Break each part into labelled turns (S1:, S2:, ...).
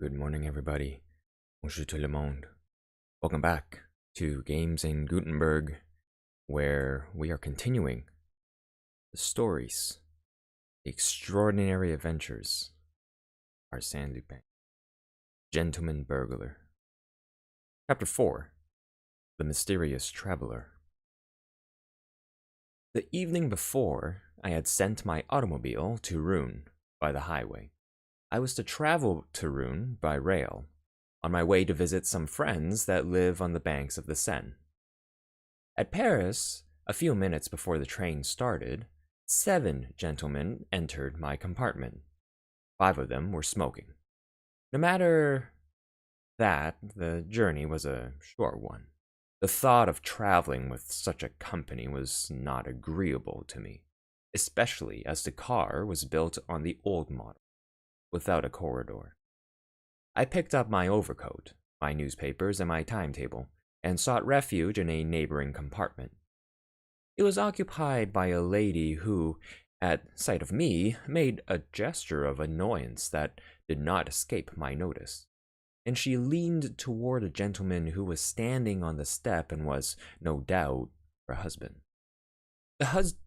S1: Good morning, everybody. Bonjour tout le monde. Welcome back to Games in Gutenberg, where we are continuing the stories, the extraordinary adventures of Arsène Lupin, Gentleman-Burglar. Chapter 4, The Mysterious Traveler. The evening before, I had sent my automobile to Rouen by the highway. I was to travel to Rouen by rail, on my way to visit some friends that live on the banks of the Seine. At Paris, a few minutes before the train started, 7 gentlemen entered my compartment. 5 of them were smoking. No matter that, the journey was a short one. The thought of traveling with such a company was not agreeable to me, especially as the car was built on the old model, without a corridor. I picked up my overcoat, my newspapers, and my timetable, and sought refuge in a neighboring compartment. It was occupied by a lady who, at sight of me, made a gesture of annoyance that did not escape my notice, and she leaned toward a gentleman who was standing on the step and was, no doubt, her husband.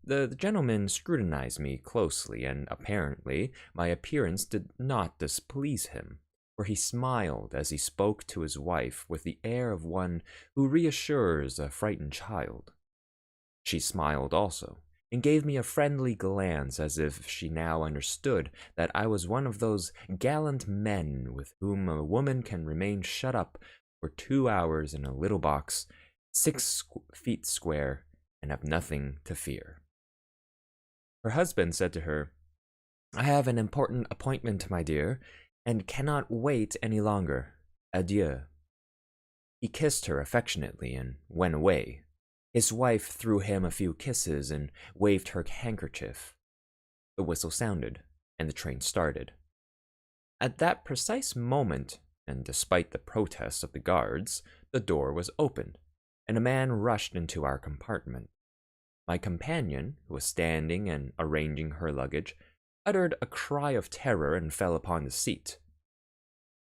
S1: The gentleman scrutinized me closely, and apparently my appearance did not displease him, for he smiled as he spoke to his wife with the air of one who reassures a frightened child. She smiled also, and gave me a friendly glance as if she now understood that I was one of those gallant men with whom a woman can remain shut up for 2 hours in a little box, 6 feet square, and have nothing to fear. Her husband said to her, "I have an important appointment, my dear, and cannot wait any longer. Adieu." He kissed her affectionately and went away. His wife threw him a few kisses and waved her handkerchief. The whistle sounded, and the train started. At that precise moment, and despite the protests of the guards, the door was opened, and a man rushed into our compartment. My companion, who was standing and arranging her luggage, uttered a cry of terror and fell upon the seat.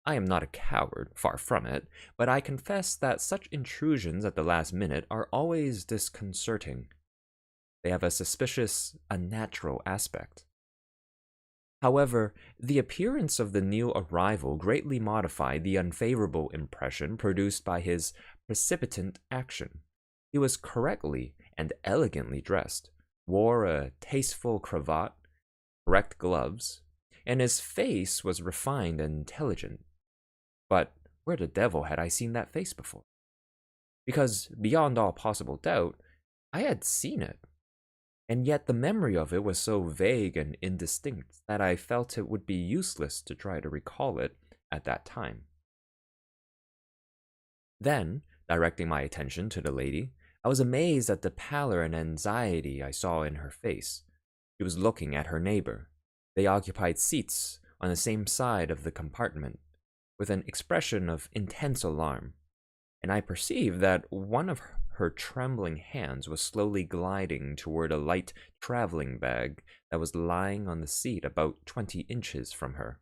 S1: I am not a coward, far from it, but I confess that such intrusions at the last minute are always disconcerting. They have a suspicious, unnatural aspect. However, the appearance of the new arrival greatly modified the unfavorable impression produced by his precipitant action. He was correctly and elegantly dressed, wore a tasteful cravat, correct gloves, and his face was refined and intelligent. But where the devil had I seen that face before? Because, beyond all possible doubt, I had seen it, and yet the memory of it was so vague and indistinct that I felt it would be useless to try to recall it at that time. Then, directing my attention to the lady, I was amazed at the pallor and anxiety I saw in her face. She was looking at her neighbor. They occupied seats on the same side of the compartment, with an expression of intense alarm, and I perceived that one of her trembling hands was slowly gliding toward a light traveling bag that was lying on the seat about 20 inches from her.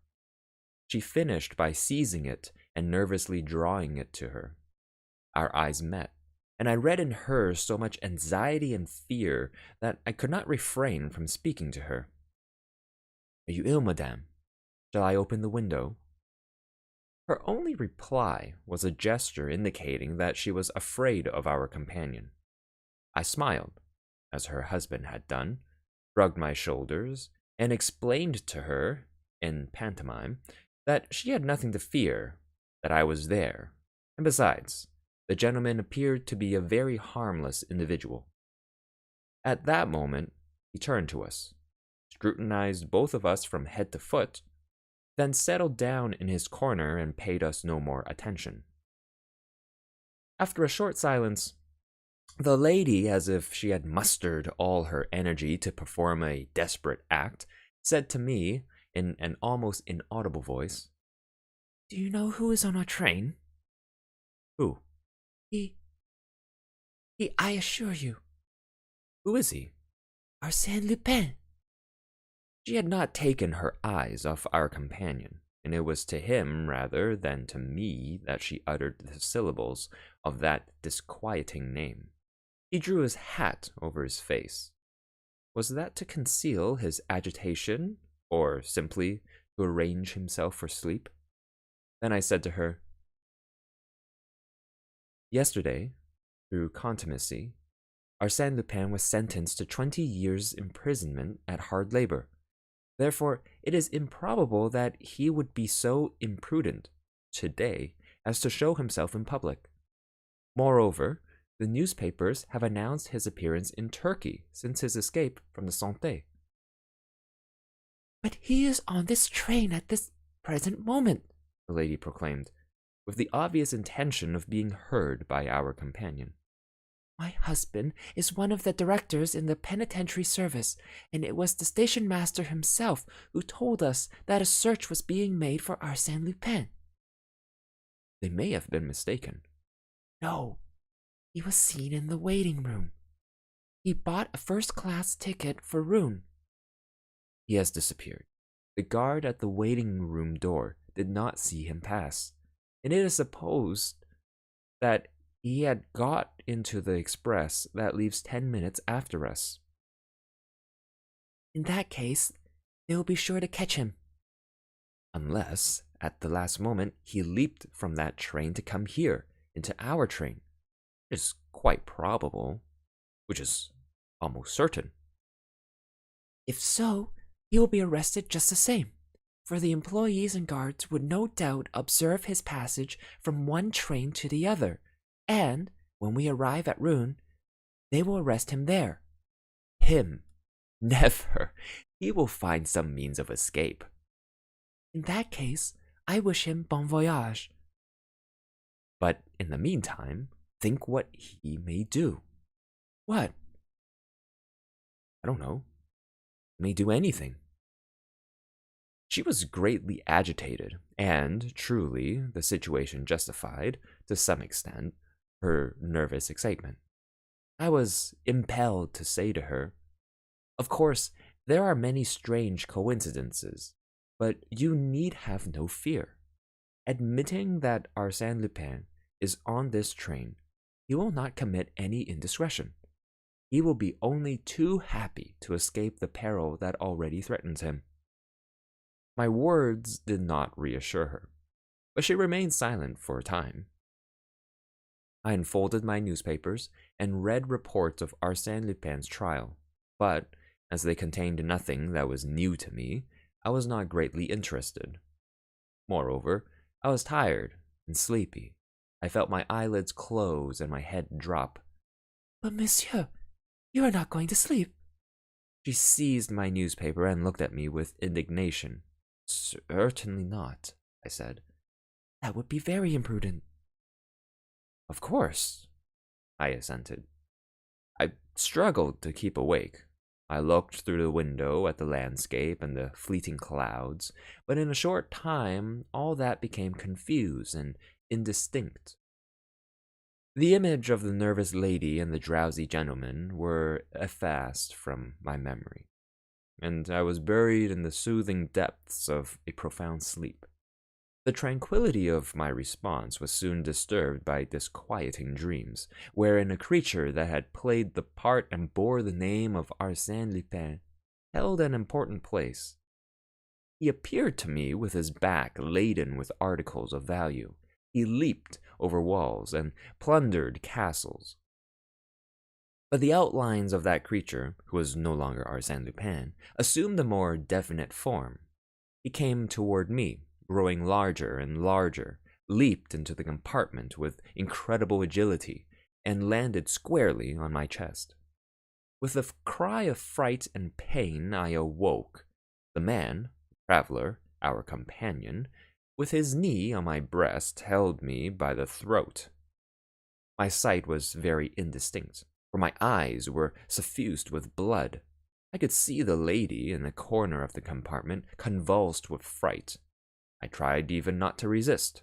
S1: She finished by seizing it and nervously drawing it to her. Our eyes met, and I read in hers so much anxiety and fear that I could not refrain from speaking to her. "Are you ill, madame? Shall I open the window?" Her only reply was a gesture indicating that she was afraid of our companion. I smiled, as her husband had done, shrugged my shoulders, and explained to her, in pantomime, that she had nothing to fear, that I was there, and besides, the gentleman appeared to be a very harmless individual. At that moment, he turned to us, scrutinized both of us from head to foot, then settled down in his corner and paid us no more attention. After a short silence, the lady, as if she had mustered all her energy to perform a desperate act, said to me, in an almost inaudible voice, "Do you know who is on our train?" "Who?" He, I assure you." "Who is he?" "Arsène Lupin." She had not taken her eyes off our companion, and it was to him rather than to me that she uttered the syllables of that disquieting name. He drew his hat over his face. Was that to conceal his agitation, or simply to arrange himself for sleep? Then I said to her, "Yesterday, through contumacy, Arsène Lupin was sentenced to 20 years' imprisonment at hard labor. Therefore, it is improbable that he would be so imprudent today as to show himself in public. Moreover, the newspapers have announced his appearance in Turkey since his escape from the Santé."
S2: "But he is on this train at this present moment,"
S1: the lady proclaimed, with the obvious intention of being heard by our companion.
S2: "My husband is one of the directors in the penitentiary service, and it was the station master himself who told us that a search was being made for Arsène Lupin."
S1: They may have been mistaken.
S2: "No, he was seen in the waiting room. He bought a first-class ticket for Rouen."
S1: He has disappeared. The guard at the waiting room door did not see him pass, and it is supposed that he had got into the express that leaves 10 minutes after us.
S2: "In that case, they will be sure to catch him."
S1: Unless, at the last moment, he leaped from that train to come here, into our train. It is quite probable, which is almost certain.
S2: "If so, he will be arrested just the same, for the employees and guards would no doubt observe his passage from one train to the other, and, when we arrive at Rouen, they will arrest him there."
S1: Him? Never! He will find some means of escape.
S2: "In that case, I wish him bon voyage."
S1: But in the meantime, think what he may do.
S2: "What?"
S1: I don't know. He may do anything. She was greatly agitated, and truly the situation justified, to some extent, her nervous excitement. I was impelled to say to her, "Of course, there are many strange coincidences, but you need have no fear. Admitting that Arsène Lupin is on this train, he will not commit any indiscretion. He will be only too happy to escape the peril that already threatens him." My words did not reassure her, but she remained silent for a time. I unfolded my newspapers and read reports of Arsène Lupin's trial, but as they contained nothing that was new to me, I was not greatly interested. Moreover, I was tired and sleepy. I felt my eyelids close and my head drop.
S2: "But monsieur, you are not going to sleep."
S1: She seized my newspaper and looked at me with indignation. "Certainly not," I said.
S2: "That would be very imprudent."
S1: "Of course," I assented. I struggled to keep awake. I looked through the window at the landscape and the fleeting clouds, but in a short time all that became confused and indistinct. The image of the nervous lady and the drowsy gentleman were effaced from my memory, and I was buried in the soothing depths of a profound sleep. The tranquility of my response was soon disturbed by disquieting dreams, wherein a creature that had played the part and bore the name of Arsène Lupin held an important place. He appeared to me with his back laden with articles of value. He leaped over walls and plundered castles. But the outlines of that creature, who was no longer Arsène Lupin, assumed a more definite form. He came toward me, growing larger and larger, leaped into the compartment with incredible agility, and landed squarely on my chest. With a cry of fright and pain, I awoke. The man, the traveler, our companion, with his knee on my breast, held me by the throat. My sight was very indistinct, for my eyes were suffused with blood. I could see the lady in the corner of the compartment, convulsed with fright. I tried even not to resist.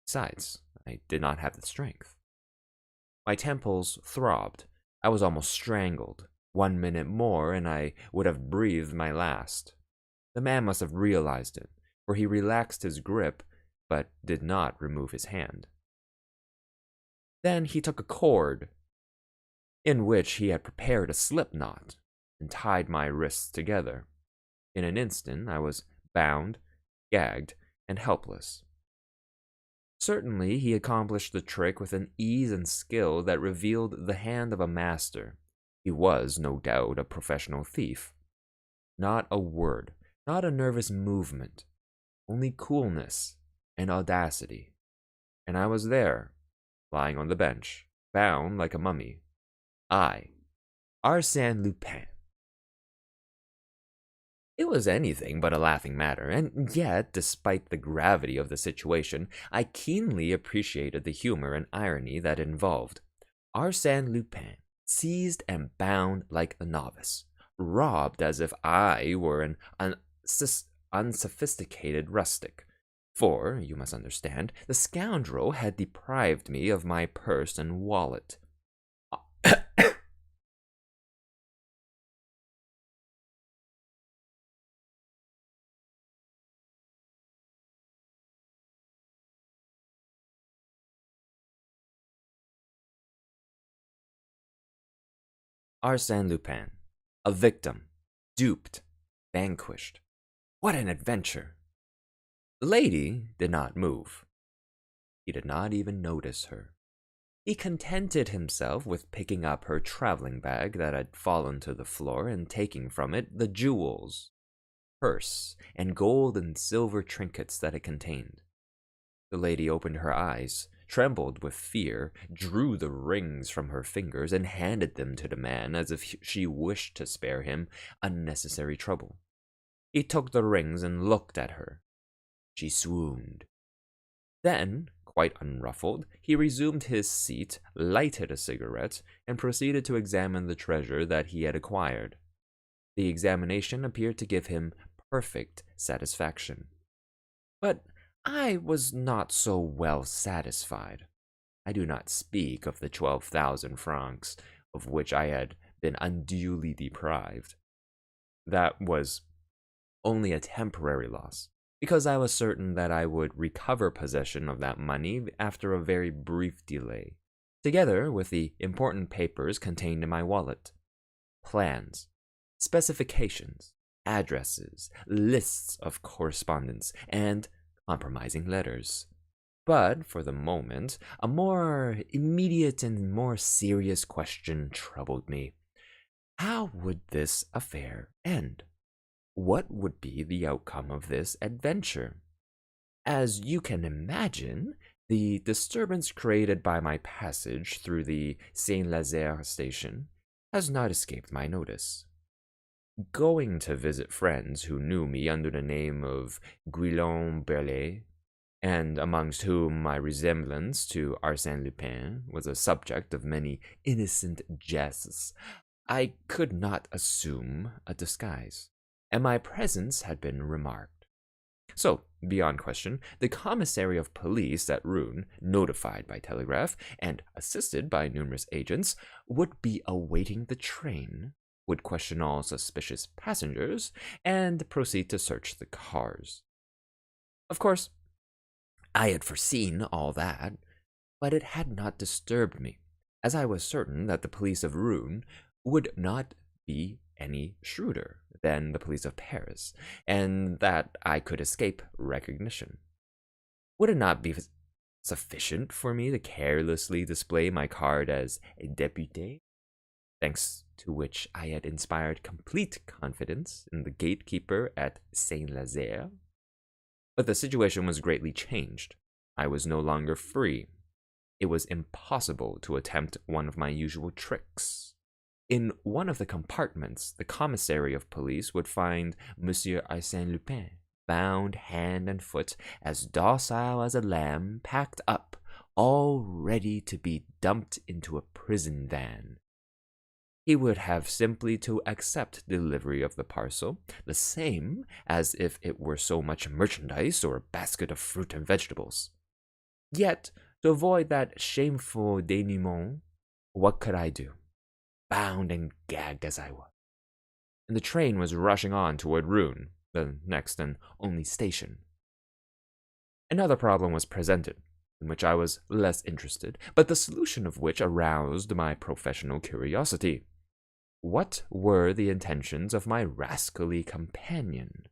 S1: Besides, I did not have the strength. My temples throbbed. I was almost strangled. 1 minute more, and I would have breathed my last. The man must have realized it, for he relaxed his grip but did not remove his hand. Then he took a cord in which he had prepared a slip knot and tied my wrists together. In an instant, I was bound, gagged, and helpless. Certainly, he accomplished the trick with an ease and skill that revealed the hand of a master. He was, no doubt, a professional thief. Not a word, not a nervous movement, only coolness and audacity. And I was there, lying on the bench, bound like a mummy. I, Arsène Lupin. It was anything but a laughing matter, and yet, despite the gravity of the situation, I keenly appreciated the humor and irony that it involved. Arsène Lupin, seized and bound like a novice, robbed as if I were an unsophisticated rustic. For, you must understand, the scoundrel had deprived me of my purse and wallet. Arsène Lupin, a victim, duped, vanquished. What an adventure! The lady did not move. He did not even notice her. He contented himself with picking up her traveling bag that had fallen to the floor and taking from it the jewels, purse, and gold and silver trinkets that it contained. The lady opened her eyes, trembled with fear, drew the rings from her fingers, and handed them to the man as if she wished to spare him unnecessary trouble. He took the rings and looked at her. She swooned. Then, quite unruffled, he resumed his seat, lighted a cigarette, and proceeded to examine the treasure that he had acquired. The examination appeared to give him perfect satisfaction. But I was not so well satisfied. I do not speak of the 12,000 francs of which I had been unduly deprived. That was only a temporary loss, because I was certain that I would recover possession of that money after a very brief delay, together with the important papers contained in my wallet. Plans, specifications, addresses, lists of correspondence, and compromising letters. But for the moment, a more immediate and more serious question troubled me. How would this affair end? What would be the outcome of this adventure? As you can imagine, the disturbance created by my passage through the Saint-Lazare station has not escaped my notice. Going to visit friends who knew me under the name of Gentleman-Burglar, and amongst whom my resemblance to Arsène Lupin was a subject of many innocent jests, I could not assume a disguise, and my presence had been remarked. So, beyond question, the commissary of police at Rouen, notified by telegraph and assisted by numerous agents, would be awaiting the train, would question all suspicious passengers, and proceed to search the cars. Of course, I had foreseen all that, but it had not disturbed me, as I was certain that the police of Rouen would not be any shrewder than the police of Paris, and that I could escape recognition. Would it not be sufficient for me to carelessly display my card as a député, thanks to which I had inspired complete confidence in the gatekeeper at Saint-Lazare? But the situation was greatly changed. I was no longer free. It was impossible to attempt one of my usual tricks. In one of the compartments, the commissary of police would find Monsieur Arsène Lupin, bound hand and foot, as docile as a lamb, packed up, all ready to be dumped into a prison van. He would have simply to accept delivery of the parcel, the same as if it were so much merchandise or a basket of fruit and vegetables. Yet, to avoid that shameful denouement, what could I do? Bound and gagged as I was. And the train was rushing on toward Rouen, the next and only station. Another problem was presented, in which I was less interested, but the solution of which aroused my professional curiosity. What were the intentions of my rascally companion?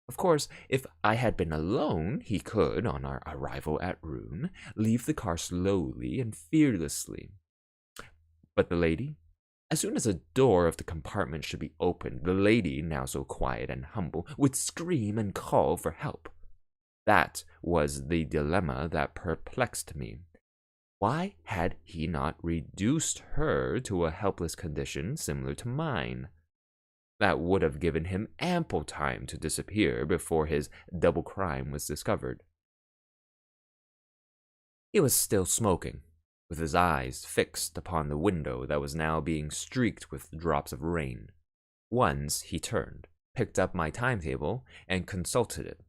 S1: Of course, if I had been alone, he could, on our arrival at Rouen, leave the car slowly and fearlessly. But the lady? As soon as a door of the compartment should be opened, the lady, now so quiet and humble, would scream and call for help. That was the dilemma that perplexed me. Why had he not reduced her to a helpless condition similar to mine? That would have given him ample time to disappear before his double crime was discovered. He was still smoking, with his eyes fixed upon the window that was now being streaked with drops of rain. Once he turned, picked up my timetable, and consulted it.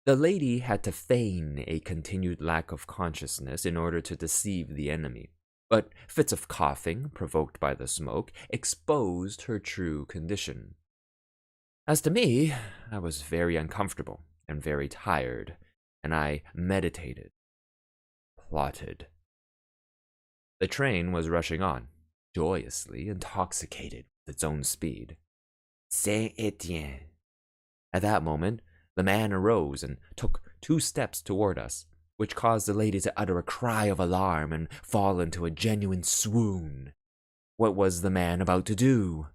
S1: The lady had to feign a continued lack of consciousness in order to deceive the enemy, but fits of coughing, provoked by the smoke, exposed her true condition. As to me, I was very uncomfortable and very tired, and I meditated, plotted. The train was rushing on, joyously intoxicated with its own speed. Saint-Étienne. At that moment, the man arose and took 2 steps toward us, which caused the lady to utter a cry of alarm and fall into a genuine swoon. What was the man about to do?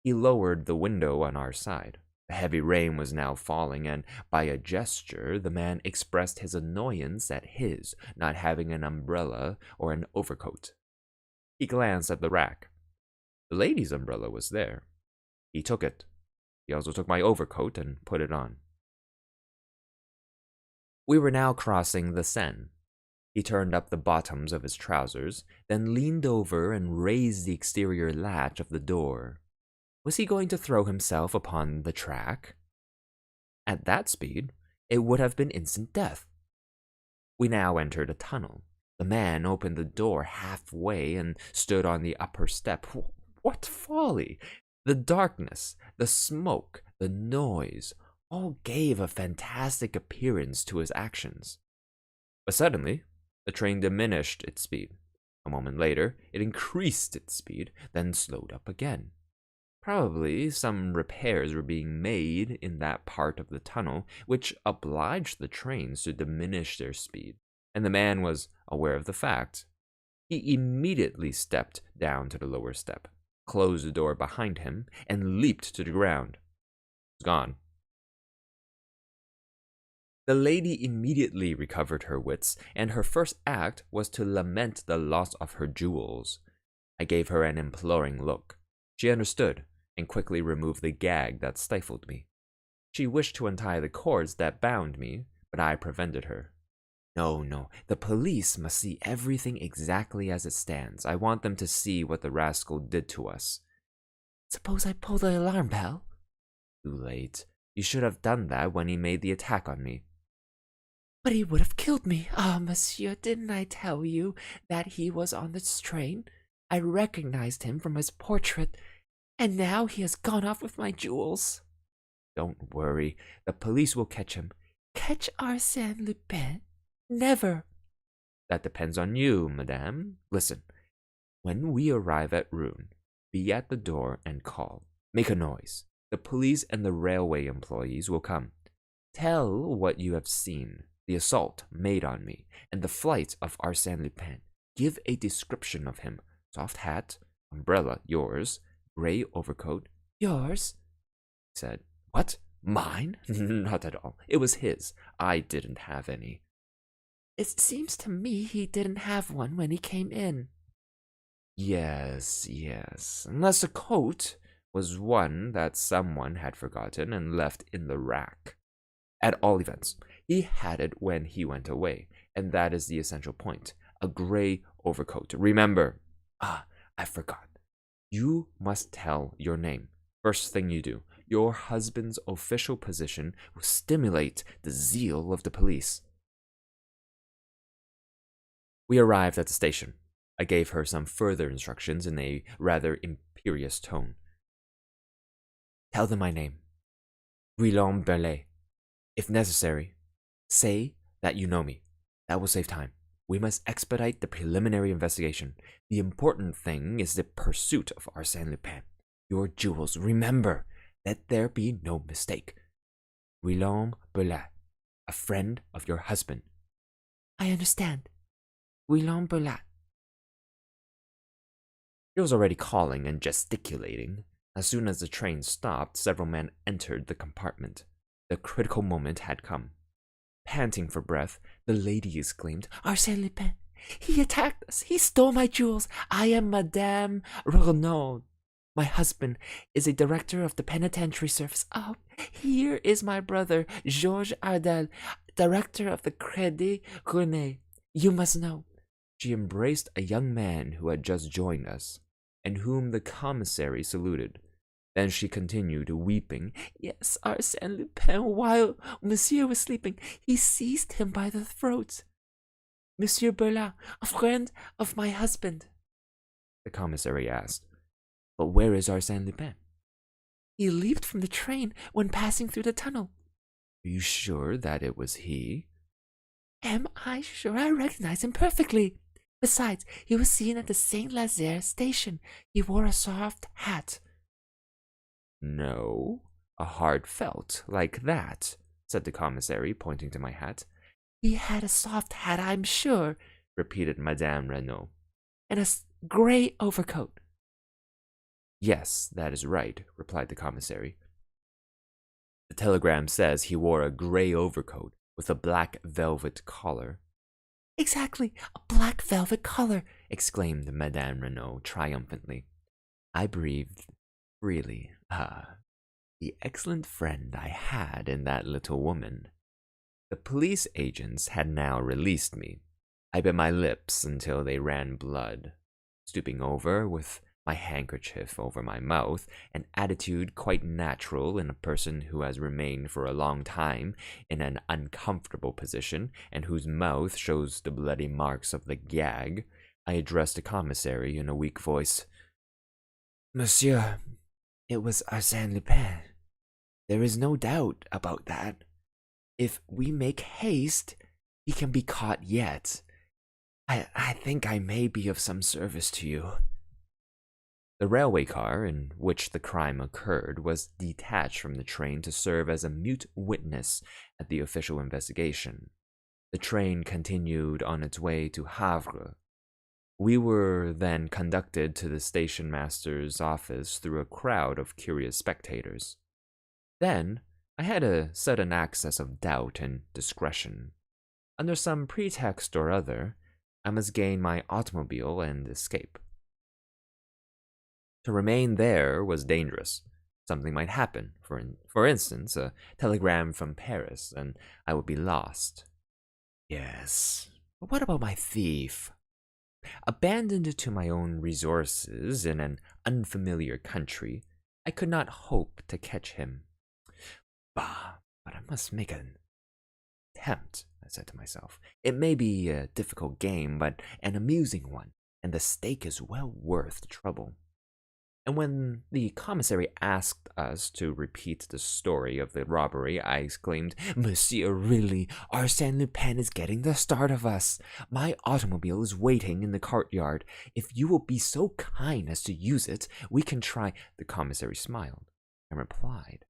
S1: He lowered the window on our side. The heavy rain was now falling, and by a gesture, the man expressed his annoyance at his not having an umbrella or an overcoat. He glanced at the rack. The lady's umbrella was there. He took it. He also took my overcoat and put it on. We were now crossing the Seine. He turned up the bottoms of his trousers, then leaned over and raised the exterior latch of the door. Was he going to throw himself upon the track? At that speed, it would have been instant death. We now entered a tunnel. The man opened the door halfway and stood on the upper step. What folly! The darkness, the smoke, the noise, all gave a fantastic appearance to his actions. But suddenly, the train diminished its speed. A moment later, it increased its speed, then slowed up again. Probably some repairs were being made in that part of the tunnel which obliged the trains to diminish their speed, and the man was aware of the fact. He immediately stepped down to the lower step, closed the door behind him, and leaped to the ground. He was gone. The lady immediately recovered her wits, and her first act was to lament the loss of her jewels. I gave her an imploring look. She understood, and quickly removed the gag that stifled me. She wished to untie the cords that bound me, but I prevented her. No, the police must see everything exactly as it stands. I want them to see what the rascal did to us.
S2: Suppose I pull the alarm bell?
S1: Too late. You should have done that when he made the attack on me.
S2: But he would have killed me. Ah, monsieur, didn't I tell you that he was on this train? I recognized him from his portrait, and now he has gone off with my jewels.
S1: Don't worry. The police will catch him.
S2: Catch Arsène Lupin? Never.
S1: That depends on you, madame. Listen, when we arrive at Rouen, be at the door and call. Make a noise. The police and the railway employees will come. Tell what you have seen, the assault made on me, and the flight of Arsène Lupin. Give a description of him. Soft hat, umbrella, yours, gray overcoat.
S2: Yours?
S1: He said. What? Mine? Not at all. It was his. I didn't have any.
S2: It seems to me he didn't have one when he came in.
S1: Yes. Unless the coat was one that someone had forgotten and left in the rack. At all events, he had it when he went away, and that is the essential point. A gray overcoat. Remember. I forgot. You must tell your name. First thing you do. Your husband's official position will stimulate the zeal of the police. We arrived at the station. I gave her some further instructions in a rather imperious tone. Tell them my name. Gentleman-Burglar. If necessary, say that you know me. That will save time. We must expedite the preliminary investigation. The important thing is the pursuit of Arsène Lupin. Your jewels, remember, let there be no mistake. Gentleman-Burglar, a friend of your husband.
S2: I understand. Gentleman-Burglar.
S1: He was already calling and gesticulating. As soon as the train stopped, several men entered the compartment. The critical moment had come. Panting for breath, the lady exclaimed,
S2: Arsène Lupin! He attacked us! He stole my jewels! I am Madame Renaud. My husband is a director of the penitentiary service. Oh, here is my brother, Georges Ardel, director of the Crédit René. You must know.
S1: She embraced a young man who had just joined us, and whom the commissary saluted. Then she continued, weeping.
S2: Yes, Arsène Lupin, while Monsieur was sleeping, he seized him by the throat. Monsieur Burglar, a friend of my husband.
S1: The commissary asked, But where is Arsène Lupin?
S2: He leaped from the train when passing through the tunnel.
S1: Are you sure that it was he?
S2: Am I sure? I recognize him perfectly. Besides, he was seen at the Saint-Lazare station. He wore a soft hat.
S1: No, a hard felt, like that, said the commissary, pointing to my hat.
S2: He had a soft hat, I'm sure,
S1: repeated Madame Renaud.
S2: And a grey overcoat.
S1: Yes, that is right, replied the commissary. The telegram says he wore a grey overcoat with a black velvet collar.
S2: Exactly, a black velvet collar,
S1: exclaimed Madame Renaud triumphantly. I breathed freely. The excellent friend I had in that little woman. The police agents had now released me. I bit my lips until they ran blood. Stooping over, with my handkerchief over my mouth, an attitude quite natural in a person who has remained for a long time in an uncomfortable position, and whose mouth shows the bloody marks of the gag, I addressed the commissary in a weak voice. Monsieur, it was Arsène Lupin. There is no doubt about that. If we make haste, he can be caught yet. I think I may be of some service to you. The railway car in which the crime occurred was detached from the train to serve as a mute witness at the official investigation. The train continued on its way to Havre. We were then conducted to the station master's office through a crowd of curious spectators. Then I had a sudden access of doubt and discretion. Under some pretext or other, I must gain my automobile and escape. To remain there was dangerous. Something might happen, for instance, a telegram from Paris, and I would be lost. Yes, but what about my thief? Abandoned to my own resources in an unfamiliar country, I could not hope to catch him. Bah, but I must make an attempt, I said to myself. It may be a difficult game, but an amusing one, and the stake is well worth the trouble. And when the commissary asked us to repeat the story of the robbery, I exclaimed, Monsieur, really, Arsène Lupin is getting the start of us. My automobile is waiting in the courtyard. If you will be so kind as to use it, we can try. The commissary smiled and replied,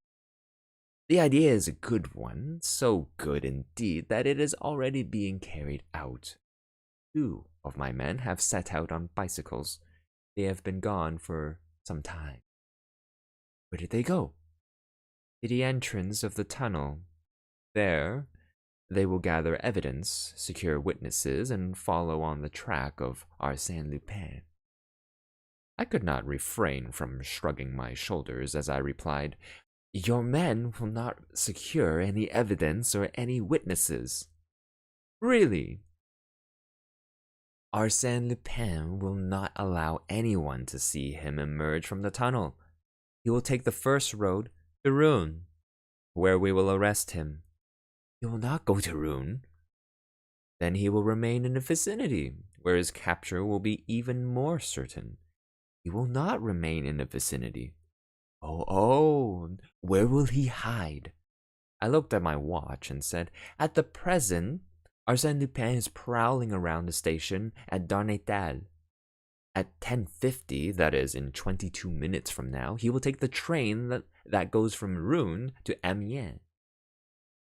S1: The idea is a good one, so good indeed that it is already being carried out. 2 of my men have set out on bicycles. They have been gone for some time. Where did they go? To the entrance of the tunnel. There, they will gather evidence, secure witnesses, and follow on the track of Arsène Lupin. I could not refrain from shrugging my shoulders as I replied, Your men will not secure any evidence or any witnesses. Really? Arsène Lupin will not allow anyone to see him emerge from the tunnel. He will take the first road to Rouen, where we will arrest him. He will not go to Rouen. Then he will remain in the vicinity, where his capture will be even more certain. He will not remain in the vicinity. Oh, where will he hide? I looked at my watch and said, At the present, Arsène Lupin is prowling around the station at Darnétal. At 10:50, that is, in 22 minutes from now, he will take the train that goes from Rouen to Amiens.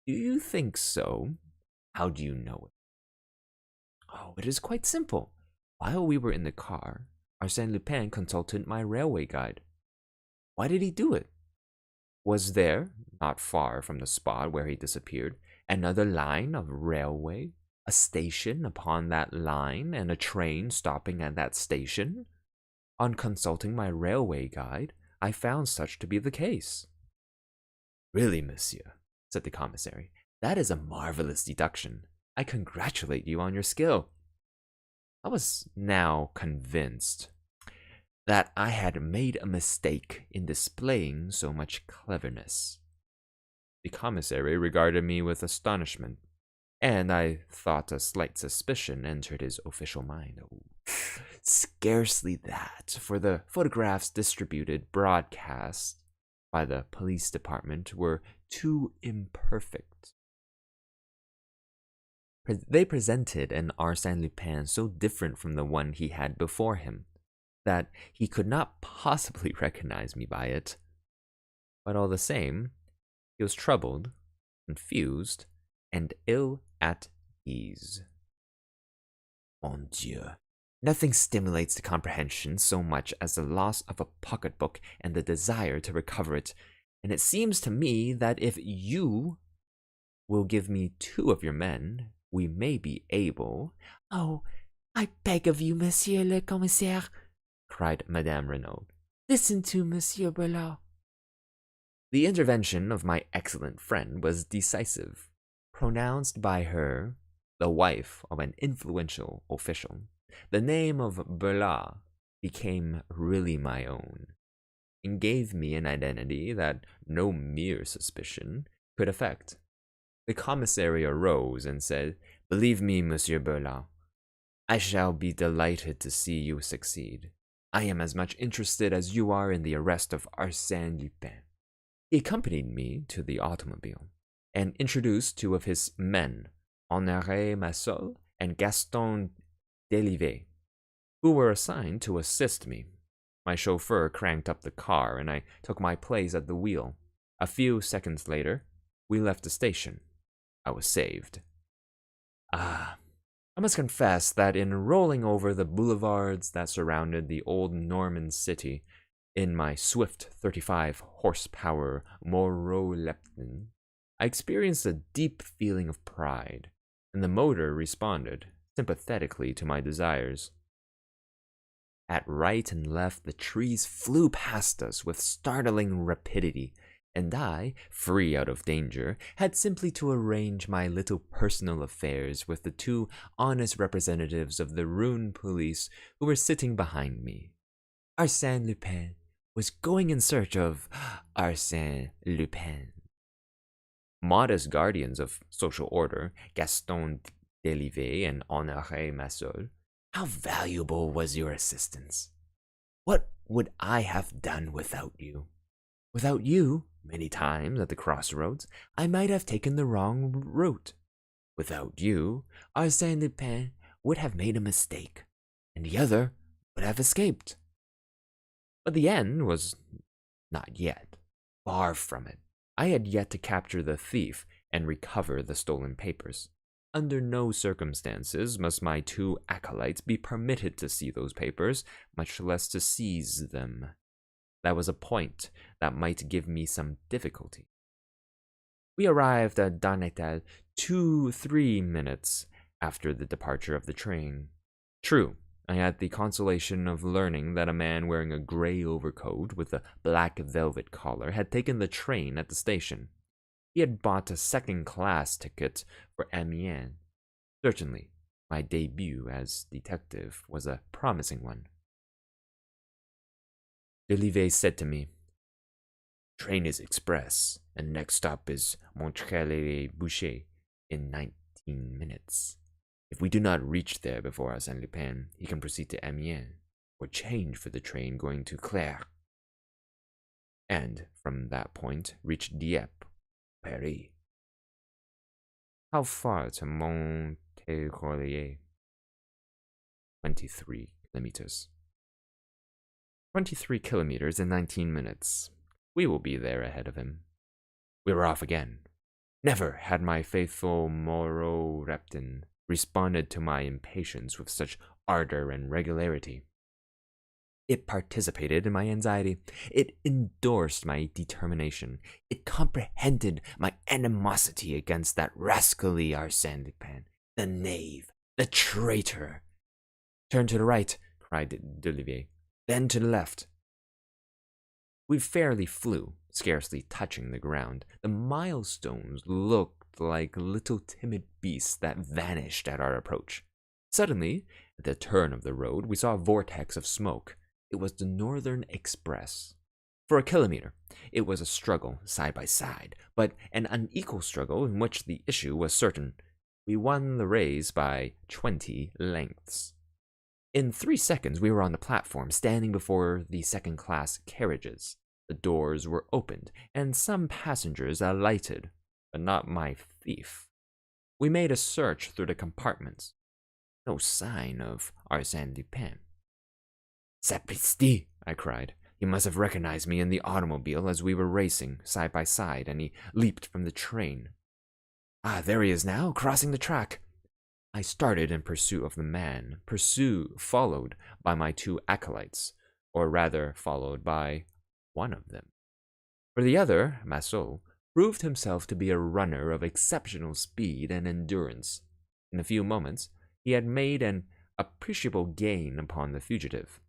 S1: Do you think so? How do you know it? Oh, it is quite simple. While we were in the car, Arsène Lupin consulted my railway guide. Why did he do it? Was there, not far from the spot where he disappeared, another line of railway, a station upon that line, and a train stopping at that station? On consulting my railway guide, I found such to be the case. Really, monsieur, said the commissary, that is a marvelous deduction. I congratulate you on your skill. I was now convinced that I had made a mistake in displaying so much cleverness. The commissary regarded me with astonishment, and I thought a slight suspicion entered his official mind. Oh, scarcely that, for the photographs distributed broadcast by the police department were too imperfect. They presented an Arsène Lupin so different from the one he had before him that he could not possibly recognize me by it. But all the same, he was troubled, confused, and ill at ease. Mon Dieu, nothing stimulates the comprehension so much as the loss of a pocketbook and the desire to recover it, and it seems to me that if you will give me 2 of your men, we may be able—
S2: Oh, I beg of you, Monsieur le Commissaire,
S1: cried Madame Renaud.
S2: Listen to Monsieur Burglar.
S1: The intervention of my excellent friend was decisive. Pronounced by her, the wife of an influential official, the name of Burglar became really my own, and gave me an identity that no mere suspicion could affect. The commissary arose and said, "Believe me, Monsieur Burglar, I shall be delighted to see you succeed. I am as much interested as you are in the arrest of Arsène Lupin." He accompanied me to the automobile and introduced 2 of his men, Honoré Massol and Gaston Delivet, who were assigned to assist me. My chauffeur cranked up the car, and I took my place at the wheel. A few seconds later, we left the station. I was saved. I must confess that in rolling over the boulevards that surrounded the old Norman city in my swift 35 horsepower Moreau-Lepton, I experienced a deep feeling of pride, and the motor responded sympathetically to my desires. At right and left, the trees flew past us with startling rapidity, and I, free out of danger, had simply to arrange my little personal affairs with the 2 honest representatives of the Rouen police who were sitting behind me. Arsène Lupin was going in search of Arsène Lupin. Modest guardians of social order, Gaston Delivet and Honoré Massol, how valuable was your assistance? What would I have done without you? Without you, many times at the crossroads, I might have taken the wrong route. Without you, Arsène Lupin would have made a mistake, and the other would have escaped. But the end was not yet. Far from it. I had yet to capture the thief and recover the stolen papers. Under no circumstances must my 2 acolytes be permitted to see those papers, much less to seize them. That was a point that might give me some difficulty. We arrived at Darnétal 2-3 minutes after the departure of the train. True, I had the consolation of learning that a man wearing a gray overcoat with a black velvet collar had taken the train at the station. He had bought a second-class ticket for Amiens. Certainly, my debut as detective was a promising one. Delivet said to me, "Train is express, and next stop is Montreuil-les-Bouchers in 19 minutes. If we do not reach there before Arsène Lupin, he can proceed to Amiens, or change for the train going to Clare, and from that point reach Dieppe, Paris." How far to Montecorlier? 23 kilometers. 23 kilometers in 19 minutes. We will be there ahead of him. We were off again. Never had my faithful Moro Reptin responded to my impatience with such ardor and regularity. It participated in my anxiety. It endorsed my determination. It comprehended my animosity against that rascally Arsène Lupin, the knave, the traitor. Turn to the right, cried Delivier, then to the left. We fairly flew, scarcely touching the ground. The milestones looked like little timid beasts that vanished at our approach. Suddenly, at the turn of the road, we saw a vortex of smoke. It was the Northern Express. For a kilometer, it was a struggle, side by side, but an unequal struggle in which the issue was certain. We won the race by 20 lengths. In 3 seconds, we were on the platform, standing before the second-class carriages. The doors were opened, and some passengers alighted, but not my thief. We made a search through the compartments. No sign of Arsène Lupin. "Sapristi!" I cried. He must have recognized me in the automobile as we were racing, side by side, and he leaped from the train. "Ah, there he is now, crossing the track." I started in pursuit of the man, followed by my 2 acolytes, or rather followed by one of them. For the other, Massot, proved himself to be a runner of exceptional speed and endurance. In a few moments, he had made an appreciable gain upon the fugitive.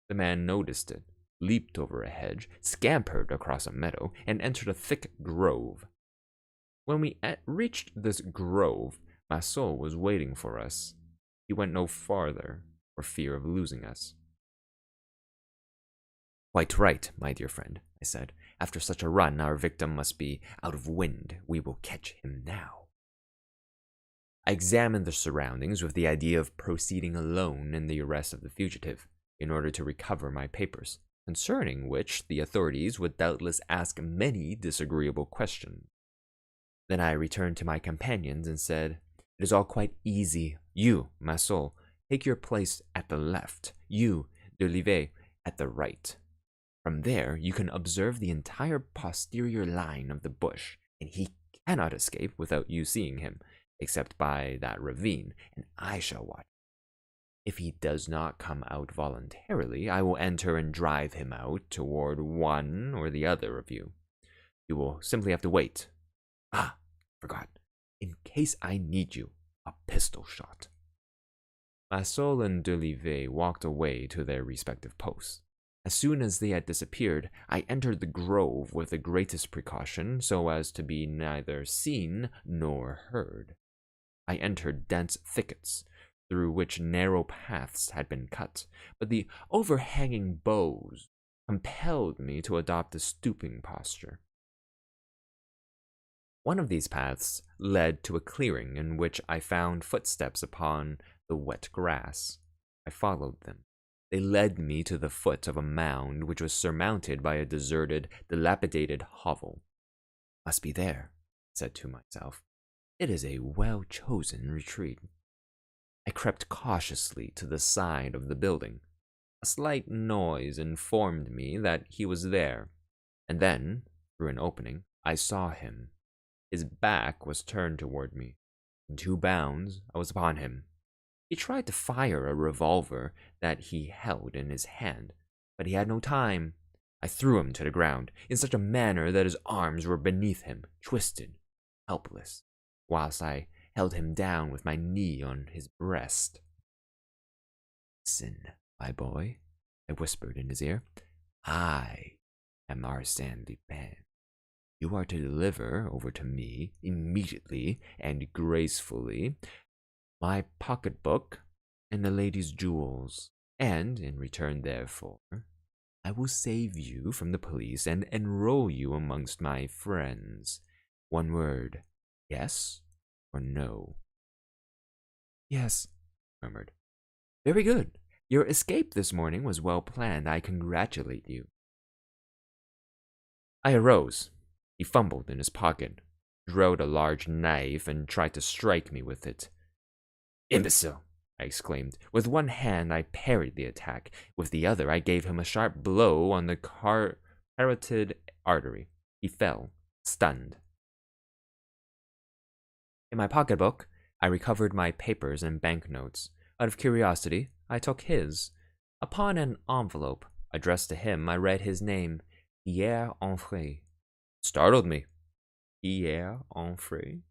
S1: The man noticed it, leaped over a hedge, scampered across a meadow, and entered a thick grove. When we reached this grove, Massot was waiting for us. He went no farther, for fear of losing us. "Quite right, my dear friend," I said. "After such a run, our victim must be out of wind. We will catch him now." I examined the surroundings with the idea of proceeding alone in the arrest of the fugitive, in order to recover my papers, concerning which the authorities would doubtless ask many disagreeable questions. Then I returned to my companions and said, "It is all quite easy. You, Massot, take your place at the left. You, Delivet, at the right. From there, you can observe the entire posterior line of the bush, and he cannot escape without you seeing him, except by that ravine, and I shall watch. If he does not come out voluntarily, I will enter and drive him out toward one or the other of you. You will simply have to wait. Ah, forgot. In case I need you, a pistol shot." Massot and Delivet walked away to their respective posts. As soon as they had disappeared, I entered the grove with the greatest precaution so as to be neither seen nor heard. I entered dense thickets, through which narrow paths had been cut, but the overhanging boughs compelled me to adopt a stooping posture. One of these paths led to a clearing in which I found footsteps upon the wet grass. I followed them. They led me to the foot of a mound which was surmounted by a deserted, dilapidated hovel. "Must be there," I said to myself. "It is a well-chosen retreat." I crept cautiously to the side of the building. A slight noise informed me that he was there, and then, through an opening, I saw him. His back was turned toward me. In 2 bounds, I was upon him. He tried to fire a revolver that he held in his hand, but he had no time. I threw him to the ground in such a manner that his arms were beneath him, twisted, helpless, whilst I held him down with my knee on his breast. "Listen, my boy," I whispered in his ear. "I am Arsène Lupin. You are to deliver over to me immediately and gracefully my pocketbook and the lady's jewels, and in return therefor, I will save you from the police and enroll you amongst my friends. One word, yes or no?" "Yes," I murmured. "Very good. Your escape this morning was well planned. I congratulate you." I arose. He fumbled in his pocket. drew out a large knife and tried to strike me with it. "Imbecile!" I exclaimed. With one hand, I parried the attack. With the other, I gave him a sharp blow on the carotid artery. He fell, stunned. In my pocketbook, I recovered my papers and banknotes. Out of curiosity, I took his. Upon an envelope addressed to him, I read his name, Pierre Onfray. Startled me. Pierre Onfray?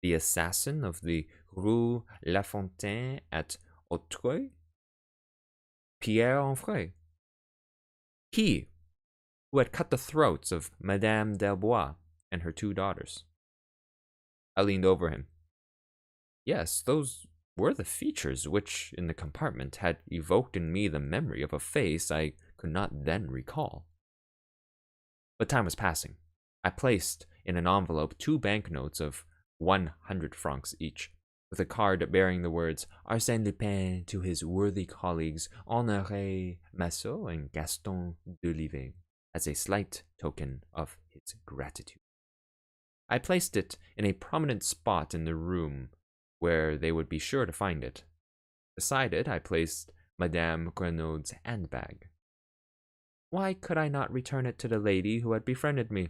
S1: The assassin of the Rue La Fontaine at Auteuil? Pierre Onfray. He who had cut the throats of Madame Delbois and her 2 daughters. I leaned over him. Yes, those were the features which, in the compartment, had evoked in me the memory of a face I could not then recall. But time was passing. I placed in an envelope 2 banknotes of 100 francs each, with a card bearing the words Arsène Lupin to his worthy colleagues Honoré Massot and Gaston Delivet, as a slight token of his gratitude. I placed it in a prominent spot in the room where they would be sure to find it. Beside it, I placed Madame Grenaude's handbag. Why could I not return it to the lady who had befriended me?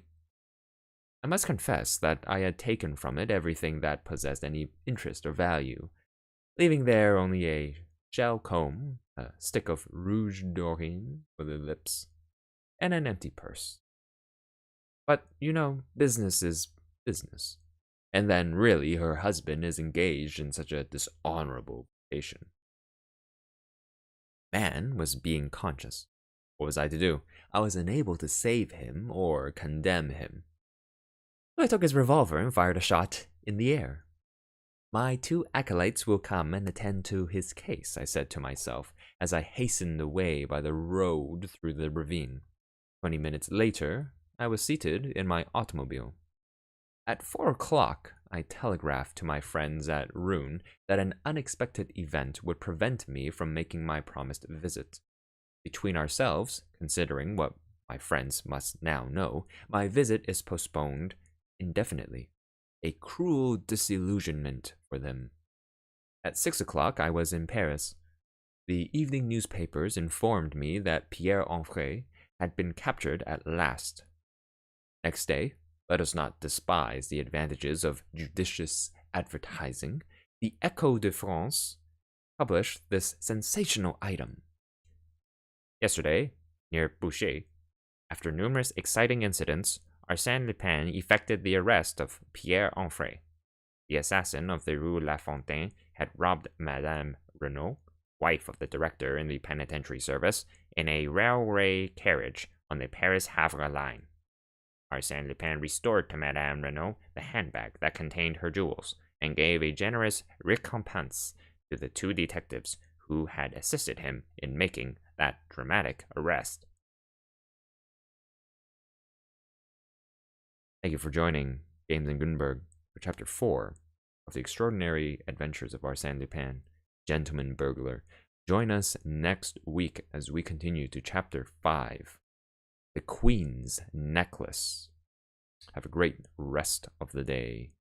S1: I must confess that I had taken from it everything that possessed any interest or value, leaving there only a shell comb, a stick of rouge d'orine for the lips, and an empty purse. But, business is business. And then, really, her husband is engaged in such a dishonorable vocation. Man was being conscious. What was I to do? I was unable to save him or condemn him. So I took his revolver and fired a shot in the air. My 2 acolytes will come and attend to his case, I said to myself, as I hastened away by the road through the ravine. 20 minutes later, I was seated in my automobile. At 4 o'clock, I telegraphed to my friends at Rouen that an unexpected event would prevent me from making my promised visit. Between ourselves, considering what my friends must now know, my visit is postponed indefinitely. A cruel disillusionment for them. At 6 o'clock, I was in Paris. The evening newspapers informed me that Pierre Onfray had been captured at last. Next day, let us not despise the advantages of judicious advertising, the Echo de France published this sensational item. Yesterday, near Boucher, after numerous exciting incidents, Arsène Lupin effected the arrest of Pierre Onfray. The assassin of the Rue La Fontaine had robbed Madame Renaud, wife of the director in the penitentiary service, in a railway carriage on the Paris-Havre line. Arsène Lupin restored to Madame Renaud the handbag that contained her jewels, and gave a generous recompense to the 2 detectives who had assisted him in making that dramatic arrest. Thank you for joining Games in Gutenberg for Chapter 4 of The Extraordinary Adventures of Arsène Lupin, Gentleman-Burglar. Join us next week as we continue to Chapter 5, The Queen's Necklace. Have a great rest of the day.